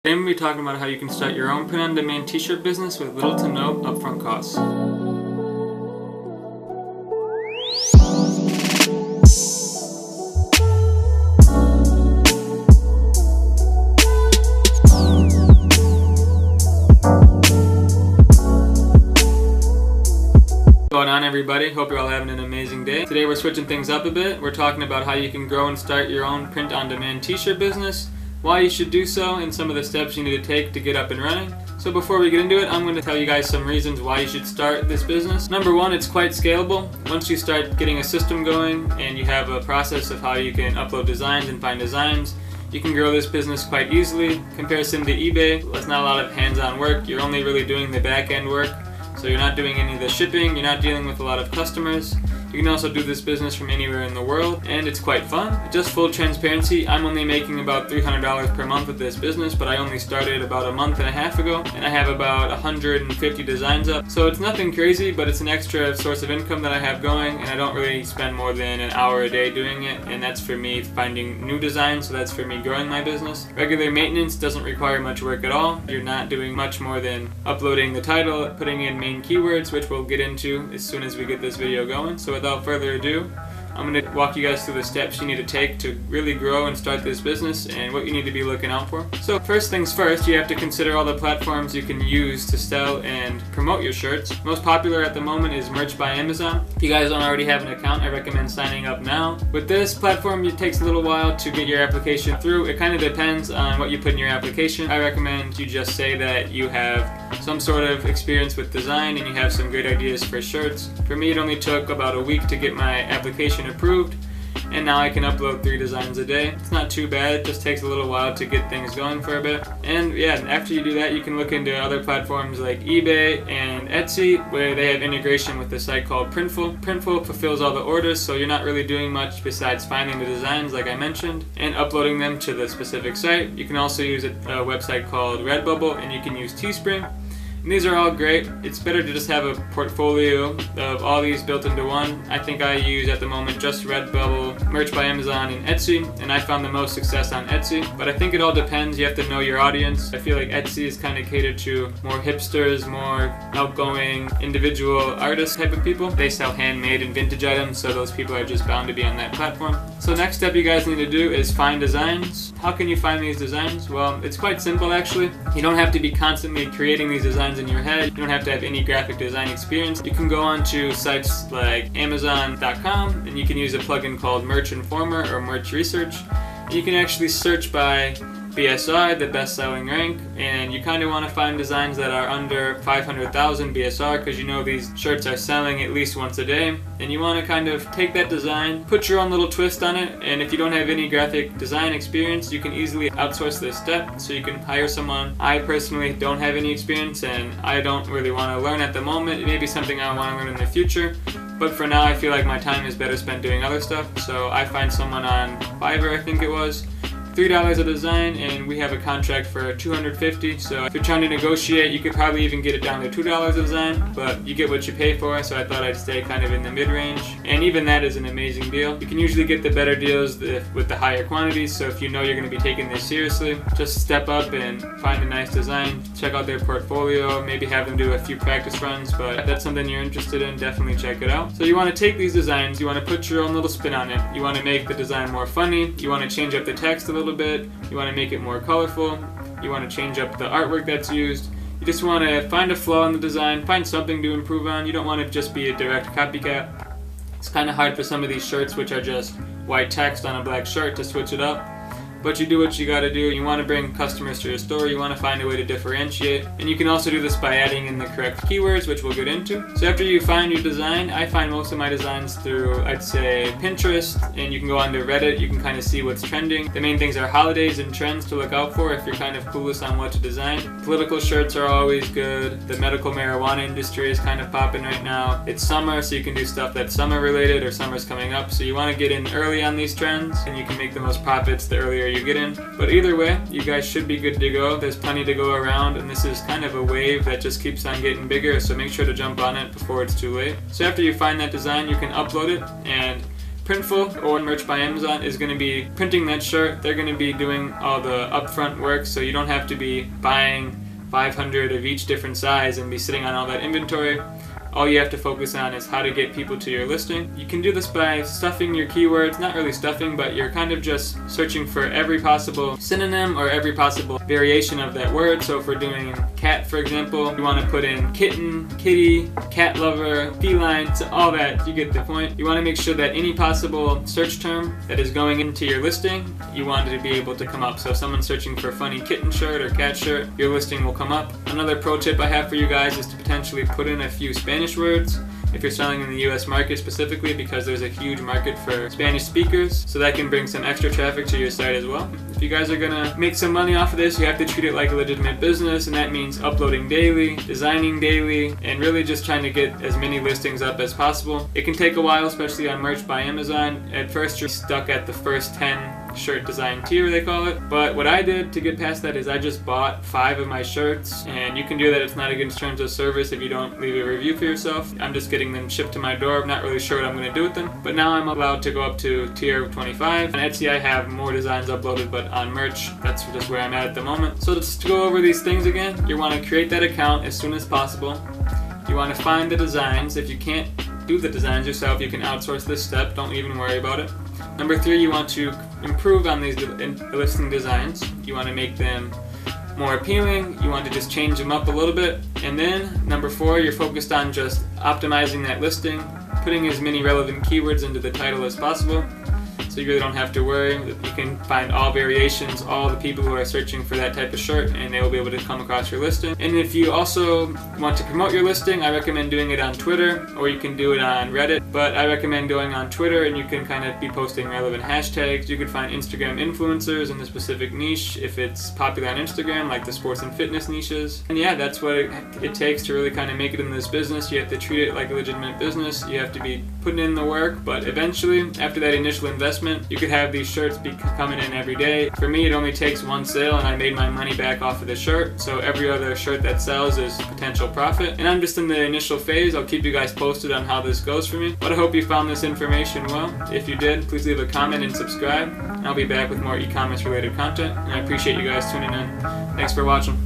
Today I'm going to be talking about how you can start your own print-on-demand t-shirt business with little to no upfront costs. What's going on, everybody? Hope you're all having an amazing day. Today we're switching things up a bit. We're talking about how you can grow and start your own print-on-demand t-shirt business, why you should do so, and some of the steps you need to take to get up and running. So before we get into it, I'm going to tell you guys some reasons why you should start this business. Number one, it's quite scalable. Once you start getting a system going and you have a process of how you can upload designs and find designs, you can grow this business quite easily. In comparison to eBay, it's not a lot of hands-on work. You're only really doing the back-end work. So you're not doing any of the shipping, you're not dealing with a lot of customers. You can also do this business from anywhere in the world, and it's quite fun. Just full transparency, I'm only making about $300 per month with this business, but I only started about a month and a half ago, and I have about 150 designs up. So it's nothing crazy, but it's an extra source of income that I have going, and I don't really spend more than an hour a day doing it, and that's for me finding new designs, so that's for me growing my business. Regular maintenance doesn't require much work at all. You're not doing much more than uploading the title, putting in main keywords, which we'll get into as soon as we get this video going. So without further ado, I'm going to walk you guys through the steps you need to take to really grow and start this business and what you need to be looking out for. So first things first, you have to consider all the platforms you can use to sell and promote your shirts. Most popular at the moment is Merch by Amazon. If you guys don't already have an account, I recommend signing up now. With this platform, it takes a little while to get your application through. It kind of depends on what you put in your application. I recommend you just say that you have some sort of experience with design and you have some great ideas for shirts. For me, it only took about a week to get my application approved, and now I can upload 3 designs a day. It's not too bad, it just takes a little while to get things going for a bit. And yeah, after you do that, you can look into other platforms like eBay and Etsy, where they have integration with a site called Printful. Printful fulfills all the orders, so you're not really doing much besides finding the designs like I mentioned and uploading them to the specific site. You can also use a website called Redbubble, and you can use Teespring. And these are all great. It's better to just have a portfolio of all these built into one. I think I use at the moment just Redbubble, Merch by Amazon, and Etsy, and I found the most success on Etsy. But I think it all depends. You have to know your audience. I feel like Etsy is kind of catered to more hipsters, more outgoing, individual artist type of people. They sell handmade and vintage items, so those people are just bound to be on that platform. So next step you guys need to do is find designs. How can you find these designs? Well, it's quite simple actually. You don't have to be constantly creating these designs in your head. You don't have to have any graphic design experience. You can go onto sites like Amazon.com and you can use a plugin called Merch Informer or Merch Research. And you can actually search by BSR, the best-selling rank, and you kind of want to find designs that are under 500,000 BSR because you know these shirts are selling at least once a day, and you want to kind of take that design, put your own little twist on it, and if you don't have any graphic design experience, you can easily outsource this step, so you can hire someone. I personally don't have any experience, and I don't really want to learn at the moment. It may be something I want to learn in the future, but for now I feel like my time is better spent doing other stuff, so I find someone on Fiverr, I think it was, $3 a design, and we have a contract for $250. So if you're trying to negotiate, you could probably even get it down to $2 a design, but you get what you pay for, so I thought I'd stay kind of in the mid-range, and even that is an amazing deal. You can usually get the better deals with the higher quantities, so if you know you're going to be taking this seriously, just step up and find a nice design, check out their portfolio, maybe have them do a few practice runs, but if that's something you're interested in, definitely check it out. So you want to take these designs, you want to put your own little spin on it, you want to make the design more funny, you want to change up the text a little bit, you want to make it more colorful, you want to change up the artwork that's used, you just want to find a flaw in the design, find something to improve on. You don't want to just be a direct copycat. It's kind of hard for some of these shirts which are just white text on a black shirt to switch it up. But you do what you gotta do. You want to bring customers to your store, you want to find a way to differentiate, and you can also do this by adding in the correct keywords, which we'll get into. So after you find your design, I find most of my designs through, I'd say, Pinterest, and you can go onto Reddit, you can kind of see what's trending. The main things are holidays and trends to look out for if you're kind of clueless on what to design. Political shirts are always good. The medical marijuana industry is kind of popping right now. It's summer, so you can do stuff that's summer related, or summer's coming up, so you want to get in early on these trends, and you can make the most profits the earlier you get in. But either way, you guys should be good to go. There's plenty to go around, and this is kind of a wave that just keeps on getting bigger, so make sure to jump on it before it's too late. So after you find that design, you can upload it and Printful or Merch by Amazon is going to be printing that shirt. They're going to be doing all the upfront work, so you don't have to be buying 500 of each different size and be sitting on all that inventory. All you have to focus on is how to get people to your listing. You can do this by stuffing your keywords, not really stuffing, but you're kind of just searching for every possible synonym or every possible variation of that word. So if we're doing cat, for example, you want to put in kitten, kitty, cat lover, feline, so all that, you get the point. You want to make sure that any possible search term that is going into your listing, you want it to be able to come up. So if someone's searching for funny kitten shirt or cat shirt, your listing will come up. Another pro tip I have for you guys is to potentially put in a few Spanish words if you're selling in the US market specifically, because there's a huge market for Spanish speakers, so that can bring some extra traffic to your site as well. If you guys are gonna make some money off of this, you have to treat it like a legitimate business, and that means uploading daily, designing daily, and really just trying to get as many listings up as possible. It can take a while, especially on Merch by Amazon. At first you're stuck at the first 10 shirt design tier, they call it. But what I did to get past that is I just bought 5 of my shirts, and you can do that. It's not against terms of service if you don't leave a review for yourself. I'm just getting them shipped to my door. I'm not really sure what I'm going to do with them, but now I'm allowed to go up to tier 25. On Etsy I have more designs uploaded, but on Merch, that's just where I'm at the moment. So just to go over these things again, you want to create that account as soon as possible. You want to find the designs. If you can't do the designs yourself, you can outsource this step. Don't even worry about it. Number 3, you want to improve on these listing designs. You want to make them more appealing. You want to just change them up a little bit. And then number 4, you're focused on just optimizing that listing, putting as many relevant keywords into the title as possible, so you really don't have to worry. You can find all variations, all the people who are searching for that type of shirt, and they will be able to come across your listing. And if you also want to promote your listing, I recommend doing it on Twitter, or you can do it on Reddit, but I recommend going on Twitter, and you can kind of be posting relevant hashtags. You could find Instagram influencers in the specific niche if it's popular on Instagram, like the sports and fitness niches. And yeah, that's what it takes to really kind of make it in this business. You have to treat it like a legitimate business. You have to be putting in the work, but eventually, after that initial investment, you could have these shirts be coming in every day. For me, it only takes one sale and I made my money back off of the shirt, so every other shirt that sells is potential profit. And I'm just in the initial phase. I'll keep you guys posted on how this goes for me, but I hope you found this information well. If you did, please leave a comment and subscribe, and I'll be back with more e-commerce related content, and I appreciate you guys tuning in. Thanks for watching.